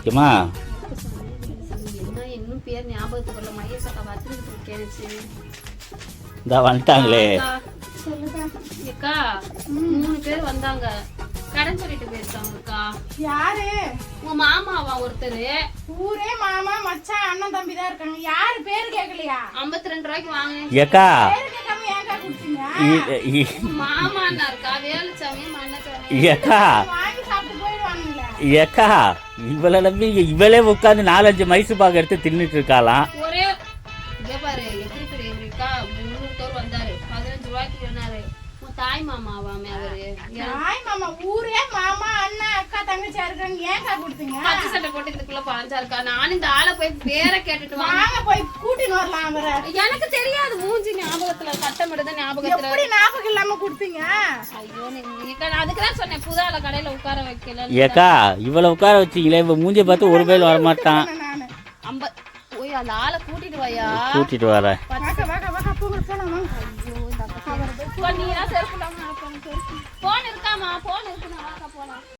ஏம்மா என்ன இன்னும் பேர் ஞாபகத்துக்கு வரல. மகேஷ் அக்கா வந்துட்டு இருக்கேன். இந்த வந்துட்டாங்களே. அக்கா 3 பேர் வந்தாங்க. கடன் சொல்லிட்டு போயிருக்காங்கக்கா. யாரு? உங்க மாமாவா ஒருத்தர். ஊரே மாமா மச்சான் அண்ணன் தம்பி தான் இருக்காங்க. யாரு பேரு கேட்கலையா? 52 ரூபாய்க்கு வாங்கினேன். ஏக்கா பேரு கேட்காம ஏன்க்கா கொடுத்தீங்க? மாமா அண்ணா இருக்கா, வேலுச்சாமி மண்ணச்சாமி. ஏக்கா வாங்கி சாப்பிட்டு போயிடுவாங்கல்ல. ஏக்கா இவளை நம்பி இவளே உட்காந்து 4-5 மைசூர் பாக்கு எடுத்து தின்னுட்டு இருக்காளாம். ஒரே இதே பாரு எப்படி இருக்கா. 300 வந்தாரு. 15 ரூபாய்க்கு வேணாரு. தாய் மாமாவாமே அவரு. தாய் மாமா ஊரே மாமா அண்ணன் அக்கா தங்கச்சியா இருக்காங்க. ஏன்க்கா கொடுத்தீங்க? பச்சை சட்டை போட்டு இதுக்குள்ள பாஞ்சா இருக்கா. நானும் இந்த ஆளை போய் பேரை கேட்டுட்டு வாங்க போய் கூட்டின்னு வரலாம் அவரை. எனக்கு தெரியாது மூஞ்சி ஞாபகத்துல சட்டமிடுத ஞாபகத்துல. எப்படி ஞாபகம் இல்லாம கொடுத்தீங்க? ஐயோ நீங்க அதுக்குதான் சொன்னேன் புதால கடையில உட்கார வைக்கல. ஏக்கா இவளை உட்கார வச்சிங்களே, இவ மூஞ்சியை பார்த்து ஒரு பேர் வரமாட்டான். நானு ஓய் அந்த ஆளை கூட்டிட்டு வாயா. கூட்டிட்டு வரேன். போலாம். ஐயோ இந்த நீ செருப்பு போன் இருக்காமா? போன் இருக்கு, நான் வாக்கா போலாம்.